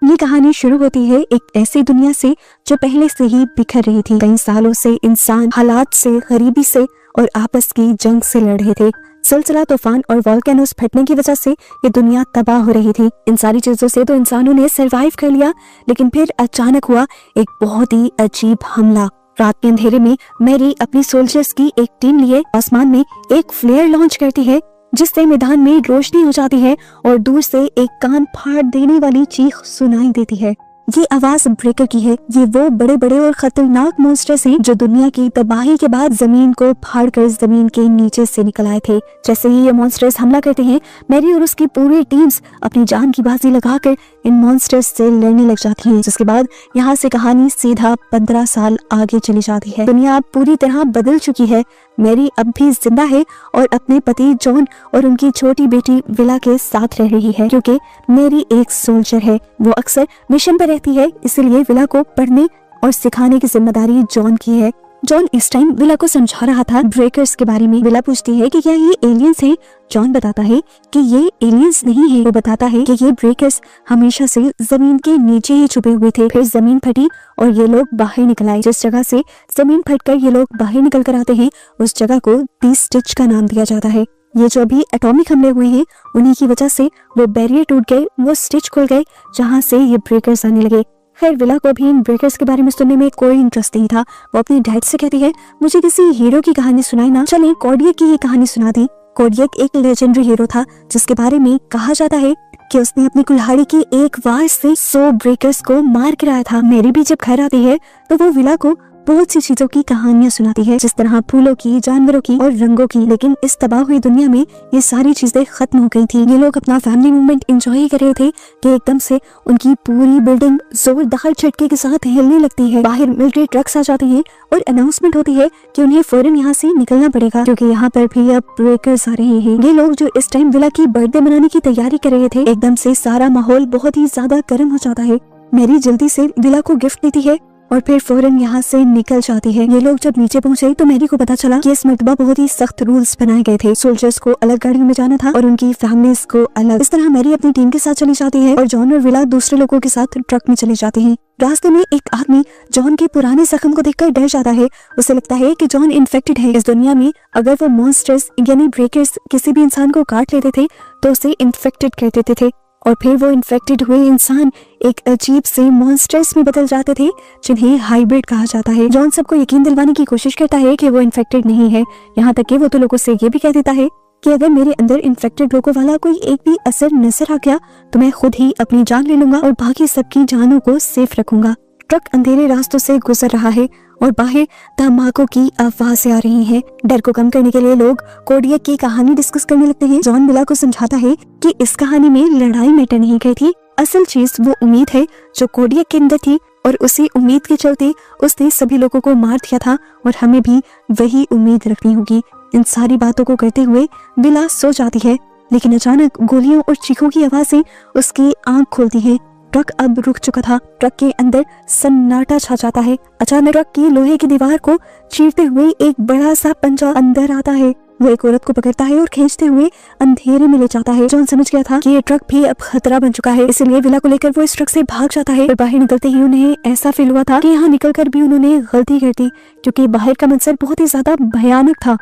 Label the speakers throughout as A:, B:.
A: ये कहानी शुरू होती है एक ऐसी दुनिया से जो पहले से ही बिखर रही थी। कई सालों से इंसान हालात से, गरीबी से और आपस की जंग से लड़ रहे थे। सिलसिला तूफान और वोल्केनोस फटने की वजह से ये दुनिया तबाह हो रही थी। इन सारी चीजों से तो इंसानों ने सरवाइव कर लिया, लेकिन फिर अचानक हुआ एक बहुत ही अजीब हमला। रात के अंधेरे में मैरी अपनी सोल्जर्स की एक टीम लिए आसमान में एक फ्लेयर लॉन्च करती है, जिससे मैदान में रोशनी हो जाती है और दूर से एक कान फाड़ देने वाली चीख सुनाई देती है। ये आवाज ब्रेकर की है। ये वो बड़े बड़े और खतरनाक मॉन्स्टर्स हैं जो दुनिया की तबाही के बाद जमीन को फाड़कर जमीन के नीचे से निकल आए थे। जैसे ही ये मॉन्स्टर्स हमला करते हैं, मैरी और उसकी पूरी टीम्स अपनी जान की बाजी लगाकर इन मॉन्स्टर्स से लड़ने लग जाती हैं। जिसके बाद यहाँ से कहानी सीधा 15 साल आगे चली जाती है। दुनिया अब पूरी तरह बदल चुकी है। मैरी अब भी जिंदा है और अपने पति जॉन और उनकी छोटी बेटी विला के साथ रह रही है, क्योंकि मैरी एक सोल्जर है। वो अक्सर मिशन पर रहती है, इसलिए विला को पढ़ने और सिखाने की जिम्मेदारी जॉन की है। जॉन इस टाइम विला को समझा रहा था ब्रेकर्स के बारे में। विला पूछती है कि क्या ये एलियंस हैं? जॉन बताता है कि ये एलियंस नहीं है। वो बताता है कि ये ब्रेकर्स हमेशा से जमीन के नीचे ही छुपे हुए थे। फिर जमीन फटी और ये लोग बाहर निकल आए। जिस जगह से जमीन फटकर ये लोग बाहर निकल कर आते हैं, उस जगह को दी स्टिच का नाम दिया जाता है। ये जो अभी एटॉमिक हमले हुए हैं, उन्हीं की वजह से वो बैरियर टूट गए, वो स्टिच खुल गए, जहाँ से ये ब्रेकर्स आने लगे। खैर, विला को भी इन ब्रेकर्स के बारे में सुनने में कोई इंटरेस्ट नहीं था। वो अपनी डैड से कहती है, मुझे किसी हीरो की कहानी सुनाई ना। चलें कोडियक की ये कहानी सुना दी। कोडियक एक लेजेंडरी हीरो था, जिसके बारे में कहा जाता है कि उसने अपनी कुल्हाड़ी की एक वार से 100 ब्रेकर्स को मार गिराया था। मेरी भी जब घर आती है तो वो विला को बहुत सी चीजों की कहानियां सुनाती है, जिस तरह फूलों की, जानवरों की और रंगों की। लेकिन इस तबाह हुई दुनिया में ये सारी चीजें खत्म हो गई थी। ये लोग अपना फैमिली मूवमेंट एंजॉय कर रहे थे कि एकदम से उनकी पूरी बिल्डिंग जोरदार झटके के साथ हिलने लगती है। बाहर मिलिट्री ट्रक्स आ जाते हैं और अनाउंसमेंट होती है कि उन्हें फौरन यहाँ से निकलना पड़ेगा, क्योंकि यहाँ पर भी अब ब्रेकर्स आ रहे हैं। ये लोग जो इस टाइम विला की बर्थडे मनाने की तैयारी कर रहे थे, एकदम से सारा माहौल बहुत ही ज्यादा गर्म हो जाता है। मैरी जल्दी से विला को गिफ्ट देती है और फिर फौरन यहाँ से निकल जाती है। ये लोग जब नीचे पहुंचे तो मैरी को पता चला कि इस मर्तबा बहुत ही सख्त रूल्स बनाए गए थे। सोल्जर्स को अलग गाड़ियों में जाना था और उनकी फैमिलीज को अलग। इस तरह मैरी अपनी टीम के साथ चली जाती है और जॉन और विला दूसरे लोगों के साथ ट्रक में चले जाते हैं। रास्ते में एक आदमी जॉन के पुराने जख्म को देखकर डर जाता है। उसे लगता है कि जॉन इन्फेक्टेड है। इस दुनिया में अगर वो मॉन्स्टर्स यानी ब्रेकर्स किसी भी इंसान को काट लेते थे तो उसे इन्फेक्टेड कर देते थे, और फिर वो इन्फेक्टेड हुए इंसान एक अजीब से मॉन्स्टर्स में बदल जाते थे, जिन्हें हाइब्रिड कहा जाता है। जॉन सबको यकीन दिलवाने की कोशिश करता है कि वो इन्फेक्टेड नहीं है। यहाँ तक कि वो तो लोगों से ये भी कह देता है कि अगर मेरे अंदर इन्फेक्टेड लोगों वाला कोई एक भी असर नजर आ गया तो मैं खुद ही अपनी जान ले लूंगा और बाकी सबकी जानों को सेफ रखूंगा। ट्रक अंधेरे रास्तों से गुजर रहा है और बाहर धमाकों की आवाजें आ रही हैं। डर को कम करने के लिए लोग कोडियक की कहानी डिस्कस करने लगते हैं। जॉन विला को समझाता है कि इस कहानी में लड़ाई मैटर नहीं की थी, असल चीज वो उम्मीद है जो कोडियक के अंदर थी, और उसी उम्मीद के चलते उसने सभी लोगों को मार दिया था और हमें भी वही उम्मीद रखनी होगी। इन सारी बातों को करते हुए विला सो जाती है, लेकिन अचानक गोलियों और चीखों की आवाजें उसकी आंख खोलती है। ट्रक अब रुक चुका था। ट्रक के अंदर सन्नाटा छा जाता है। अचानक ट्रक की लोहे की दीवार को चीरते हुए एक बड़ा सा पंजा अंदर आता है। वो एक औरत को पकड़ता है और खींचते हुए अंधेरे में ले जाता है। जॉन समझ गया था कि ये ट्रक भी अब खतरा बन चुका है, इसलिए विला को लेकर वो इस ट्रक से भाग जाता है। और बाहर निकलते ही उन्हें ऐसा फील हुआ था कि यहाँ निकलकर भी उन्होंने गलती कर दी, क्योंकि बाहर का मंजर बहुत ही ज्यादा भयानक था।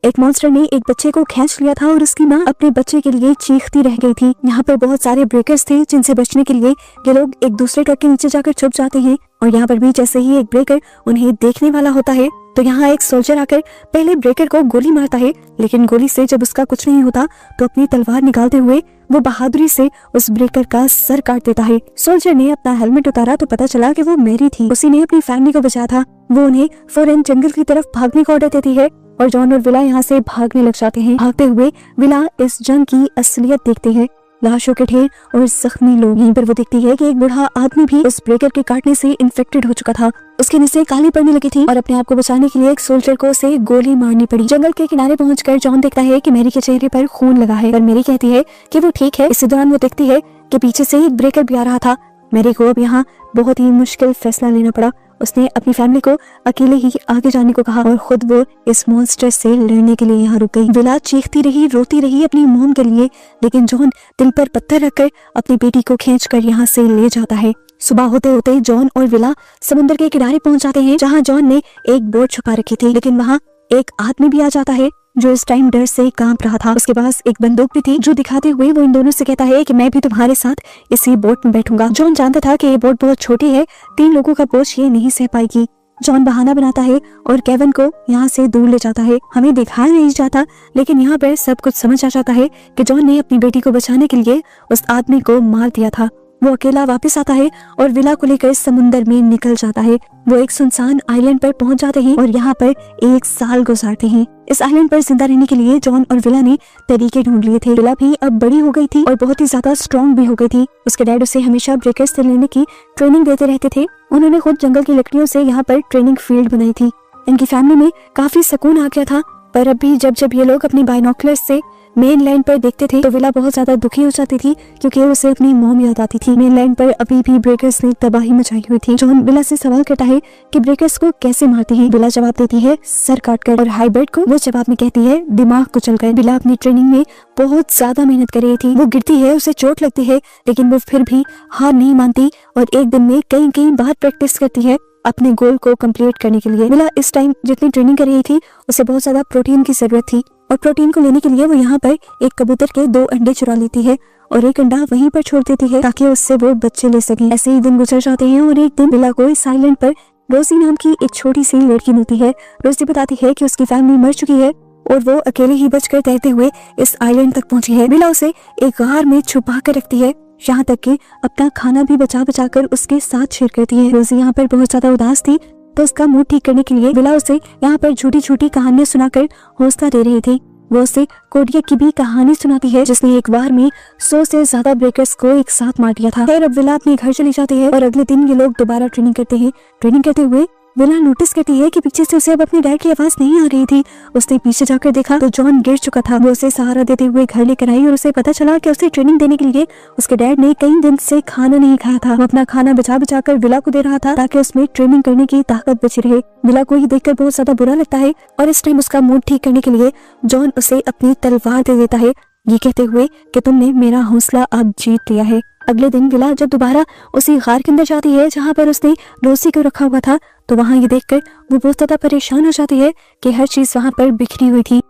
A: एक मॉन्स्टर ने एक बच्चे को खींच लिया था और उसकी माँ अपने बच्चे के लिए चीखती रह गई थी। यहाँ पर बहुत सारे ब्रेकर्स थे, जिनसे बचने के लिए ये लोग एक दूसरे ट्रक के नीचे जाकर छुप जाते हैं। और यहाँ पर भी जैसे ही एक ब्रेकर उन्हें देखने वाला होता है तो यहाँ एक सोल्जर आकर पहले ब्रेकर को गोली मारता है, लेकिन गोली से जब उसका कुछ नहीं होता तो अपनी तलवार निकालते हुए वो बहादुरी से उस ब्रेकर का सर काट देता है। सोल्जर ने अपना हेलमेट उतारा तो पता चला कि वो मैरी थी। उसी ने अपनी फैमिली को बचाया था। वो उन्हें फौरन जंगल की तरफ भागने का ऑर्डर देती है और जॉन और विला यहाँ से भागने लग जाते हैं। भागते हुए विला इस जंग की असलियत देखते हैं, लाशों के ढेर और जख्मी लोग। यहीं पर वो देखती है कि एक बूढ़ा आदमी भी उस ब्रेकर के काटने से इन्फेक्टेड हो चुका था। उसकी नसें काली पड़ने लगी थी और अपने आप को बचाने के लिए एक सोल्जर को उसे गोली मारनी पड़ी। जंगल के किनारे पहुंचकर जॉन देखता है कि मैरी के चेहरे पर खून लगा है, पर मैरी कहती है कि वो ठीक है। इसी दौरान वो देखती है कि पीछे से एक ब्रेकर भी आ रहा था। मैरी को अब यहाँ बहुत ही मुश्किल फैसला लेना पड़ा। उसने अपनी फैमिली को अकेले ही आगे जाने को कहा और खुद वो इस मॉन्स्टर से लड़ने के लिए यहाँ रुक गई। विला चीखती रही, रोती रही अपनी मॉम के लिए, लेकिन जॉन दिल पर पत्थर रखकर अपनी बेटी को खींचकर यहाँ से ले जाता है। सुबह होते होते जॉन और विला समुद्र के किनारे पहुंच जाते हैं, जहाँ जॉन ने एक बोट छुपा रखी थी, लेकिन वहाँ एक आदमी भी आ जाता है जो इस टाइम डर से कांप रहा था। उसके पास एक बंदूक भी थी, जो दिखाते हुए वो इन दोनों से कहता है कि मैं भी तुम्हारे साथ इसी बोट में बैठूंगा। जॉन जानता था कि ये बोट बहुत छोटी है, 3 लोगों का बोझ ये नहीं सह पाएगी। जॉन बहाना बनाता है और केविन को यहाँ से दूर ले जाता है। हमें दिखाया नहीं जाता, लेकिन यहाँ पर सब कुछ समझ आ जाता है कि जॉन ने अपनी बेटी को बचाने के लिए उस आदमी को मार दिया था। वो अकेला वापस आता है और विला को लेकर समुंदर में निकल जाता है। वो एक सुनसान आइलैंड पर पहुंच जाते हैं और यहाँ पर 1 साल गुजारते हैं। इस आइलैंड पर जिंदा रहने के लिए जॉन और विला ने तरीके ढूंढ लिए थे। विला भी अब बड़ी हो गई थी और बहुत ही ज्यादा स्ट्रॉन्ग भी हो गई थी। उसके डैड उसे हमेशा ब्रेकर्स से लड़ने की ट्रेनिंग देते रहते थे। उन्होंने खुद जंगल की लकड़ियों से यहाँ पर ट्रेनिंग फील्ड बनाई थी। इनकी फैमिली में काफी सुकून आ गया था, पर अभी जब ये लोग अपनी बाइनोकुलर्स से मेन लैंड पर देखते थे तो विला बहुत ज्यादा दुखी हो जाती थी, क्योंकि उसे अपनी मॉम याद आती थी। मेन लैंड पर अभी भी ब्रेकर्स ने तबाही मचाई हुई थी। जॉन विला से सवाल करता है कि ब्रेकर्स को कैसे मारते हैं। विला जवाब देती है सर काटकर, और हाइब्रिड को वो जवाब में कहती है दिमाग कुचलकर। विला अपनी ट्रेनिंग में बहुत ज्यादा मेहनत कर रही थी। वो गिरती है, उसे चोट लगती है, लेकिन वो फिर भी हार नहीं मानती और एक दिन में कई बार प्रैक्टिस करती है अपने गोल को कंप्लीट करने के लिए। विला इस टाइम जितनी ट्रेनिंग कर रही थी उसे बहुत ज्यादा प्रोटीन की जरूरत थी, और प्रोटीन को लेने के लिए वो यहाँ पर एक कबूतर के 2 अंडे चुरा लेती है और एक अंडा वहीं पर छोड़ देती है ताकि उससे वो बच्चे ले सकें। ऐसे ही दिन गुजर जाते हैं और एक दिन विला को इस आइलैंड पर रोजी नाम की एक छोटी सी लड़की मिलती है। रोजी बताती है कि उसकी फैमिली मर चुकी है और वो अकेले ही बचकर तैरते हुए इस आइलैंड तक पहुंची है। विला उसे एक गार में छुपा कर रखती है, यहाँ तक कि अपना खाना भी बचा कर उसके साथ शेयर करती है। रोजी यहाँ पर बहुत ज्यादा उदास थी, तो उसका मूड ठीक करने के लिए विला उसे यहाँ पर छोटी कहानियां सुनाकर हौसला दे रही थी। वो उसे कोडियक की भी कहानी सुनाती है, जिसने एक बार में 100 से ज्यादा ब्रेकर्स को एक साथ मार दिया था। फिर अब विला अपने घर चली जाती है और अगले दिन ये लोग दोबारा ट्रेनिंग करते हैं। ट्रेनिंग करते हुए विला नोटिस करती है कि पीछे से उसे अब अपने डैड की आवाज नहीं आ रही थी। उसने पीछे जाकर देखा तो जॉन गिर चुका था। वो उसे सहारा देते हुए घर लेकर आई और उसे पता चला कि उसे ट्रेनिंग देने के लिए उसके डैड ने कई दिन से खाना नहीं खाया था। वो अपना खाना बचा कर विला को दे रहा था ताकि उसमें ट्रेनिंग करने की ताकत बची रहे। विला को ये देखकर बहुत ज्यादा बुरा लगता है और इस टाइम उसका मूड ठीक करने के लिए जॉन उसे अपनी तलवार दे देता है, ये कहते हुए कि तुमने मेरा हौसला अब जीत लिया है। अगले दिन विला जब दोबारा उसी गार के अंदर जाती है जहाँ पर उसने रोसी को रखा हुआ था, तो वहाँ ये देखकर वो बहुत ज्यादा परेशान हो जाती है कि हर चीज वहाँ पर बिखरी हुई थी।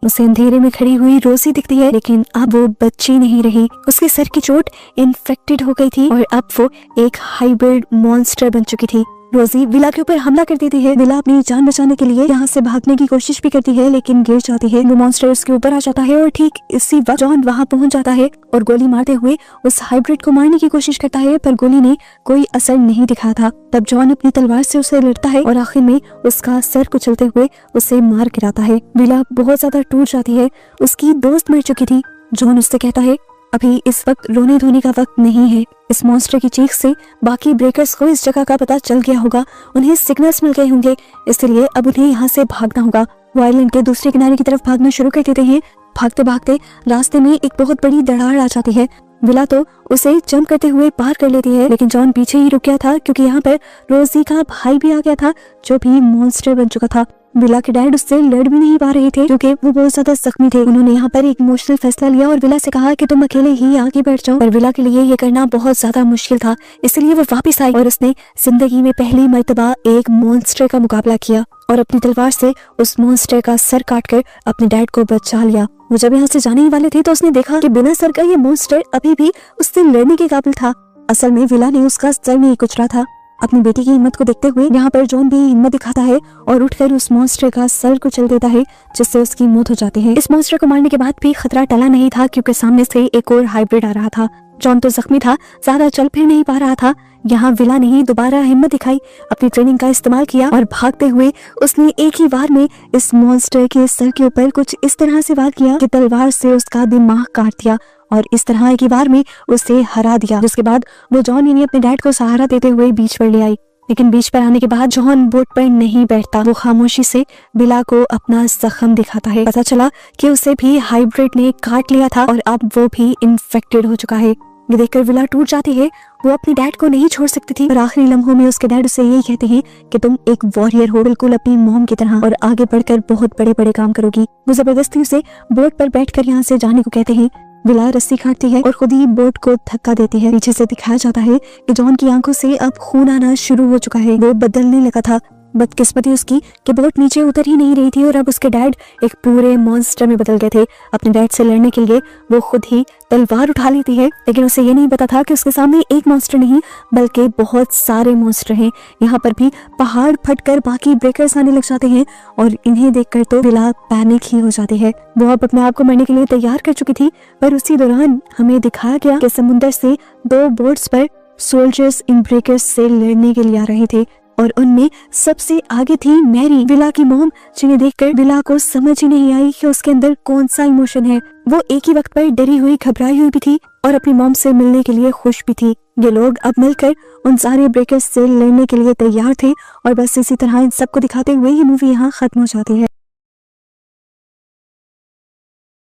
A: उसे अंधेरे में खड़ी हुई रोसी दिखती है, लेकिन अब वो बच्ची नहीं रही। उसके सर की चोट इन्फेक्टेड हो गई थी और अब वो एक हाइब्रिड मॉन्स्टर बन चुकी थी। रोजी विला के ऊपर हमला कर देती है। विला अपनी जान बचाने के लिए यहाँ से भागने की कोशिश भी करती है, लेकिन गिर जाती है। वो मॉन्स्टर उसके ऊपर आ जाता है और ठीक इसी वक्त जॉन वहाँ पहुँच जाता है और गोली मारते हुए उस हाइब्रिड को मारने की कोशिश करता है, पर गोली ने कोई असर नहीं दिखाया था। तब जॉन अपनी तलवार से उसे लड़ता है और आखिर में उसका सर कुचलते हुए उसे मार गिराता है। विला बहुत ज्यादा टूट जाती है। उसकी दोस्त मर चुकी थी। जॉन उससे कहता है अभी इस वक्त रोने धोने का वक्त नहीं है। इस मॉन्स्टर की चीख से बाकी ब्रेकर्स को इस जगह का पता चल गया होगा, उन्हें सिग्नल्स मिल गए होंगे, इसलिए अब उन्हें यहाँ से भागना होगा। वो आइलैंड के दूसरे किनारे की तरफ भागना शुरू कर देते हैं। भागते भागते रास्ते में एक बहुत बड़ी दरार आ जाती है। विला तो उसे जंप करते हुए पार कर लेती है, लेकिन जॉन पीछे ही रुक गया था क्योंकि यहाँ पर रोजी का भाई भी आ गया था जो भी मॉन्स्टर बन चुका था। विला के डैड उससे लड़ भी नहीं पा रहे थे क्योंकि वो बहुत ज्यादा जख्मी थे। उन्होंने यहाँ पर एक इमोशनल फैसला लिया और विला से कहा कि तुम अकेले ही आगे बढ़ जाओ, पर विला के लिए ये करना बहुत ज्यादा मुश्किल था, इसलिए वो वापस आई और उसने जिंदगी में पहली मर्तबा एक मॉन्स्टर का मुकाबला किया और अपनी तलवार से उस मॉन्स्टर का सर काटकर अपने डैड को बचा लिया। वो जब यहाँ से जाने ही वाले थे तो उसने देखा कि बिना सर का ये मॉन्स्टर अभी भी उससे लड़ने के काबिल था। असल में विला ने उसका सर नहीं कुचला था। अपनी बेटी की हिम्मत को देखते हुए यहाँ पर जॉन भी हिम्मत दिखाता है और उठकर उस मॉन्स्टर का सर कुचल देता है, जिससे उसकी मौत हो जाती है। इस मॉन्स्टर को मारने के बाद भी खतरा टला नहीं था क्योंकि सामने से एक और हाइब्रिड आ रहा था। जॉन तो जख्मी था, ज्यादा चल फिर नहीं पा रहा था। यहाँ विला ने ही दोबारा हिम्मत दिखाई, अपनी ट्रेनिंग का इस्तेमाल किया और भागते हुए उसने एक ही वार में इस मॉन्स्टर के सर के ऊपर कुछ इस तरह से वार किया कि तलवार से उसका दिमाग काट दिया और इस तरह एक ही बार में उसे हरा दिया। जिसके बाद वो जॉन यानी अपने डैड को सहारा देते हुए बीच पर ले आई, लेकिन बीच पर आने के बाद जॉन बोट पर नहीं बैठता। वो खामोशी से विला को अपना जख्म दिखाता है। पता चला कि उसे भी हाइब्रिड ने काट लिया था और अब वो भी इन्फेक्टेड हो चुका है। ये देखकर विला टूट जाती है। वो अपने डैड को नहीं छोड़ सकती थी और आखिरी लम्हों में उसके डैड उसे यही कहते हैं कि तुम एक वॉरियर हो, बिल्कुल अपनी मॉम की तरह, और आगे बढ़कर बहुत बड़े बड़े काम करोगी। वो जबरदस्ती उसे बोट पर बैठकर यहाँ से जाने को कहते हैं। विला रस्सी काटती है और खुद ही बोट को धक्का देती है। पीछे से दिखाया जाता है कि जॉन की आंखों से अब खून आना शुरू हो चुका है। वो बदलने लगा था। बदकिस्मती उसकी कि बोट नीचे उतर ही नहीं रही थी और अब उसके डैड एक पूरे मॉन्स्टर में बदल गए थे। अपने डैड से लड़ने के लिए वो खुद ही तलवार उठा लेती है, लेकिन उसे ये नहीं पता था कि उसके सामने एक मॉन्स्टर नहीं बल्कि बहुत सारे मॉन्स्टर हैं। यहाँ पर भी पहाड़ फटकर बाकी ब्रेकर्स आने लग जाते हैं और इन्हें देखकर तो विला पैनिक ही हो जाती है। वो अब अपने आप को मरने के लिए तैयार कर चुकी थी, पर उसी दौरान हमें दिखाया गया कि समुद्र से 2 बोट्स पर सोल्जर्स इन ब्रेकर्स से लड़ने के लिए आ रहे थे और उनमें सबसे आगे थी मैरी, विला की मॉम, जिन्हें देखकर विला को समझ ही नहीं आई कि उसके अंदर कौन सा इमोशन है। वो एक ही वक्त पर डरी हुई, घबराई हुई भी थी और अपनी मॉम से मिलने के लिए खुश भी थी। ये लोग अब मिलकर उन सारे ब्रेकर्स से लड़ने के लिए तैयार थे और बस इसी तरह इन सबको दिखाते हुए ये मूवी यहाँ खत्म हो जाती है।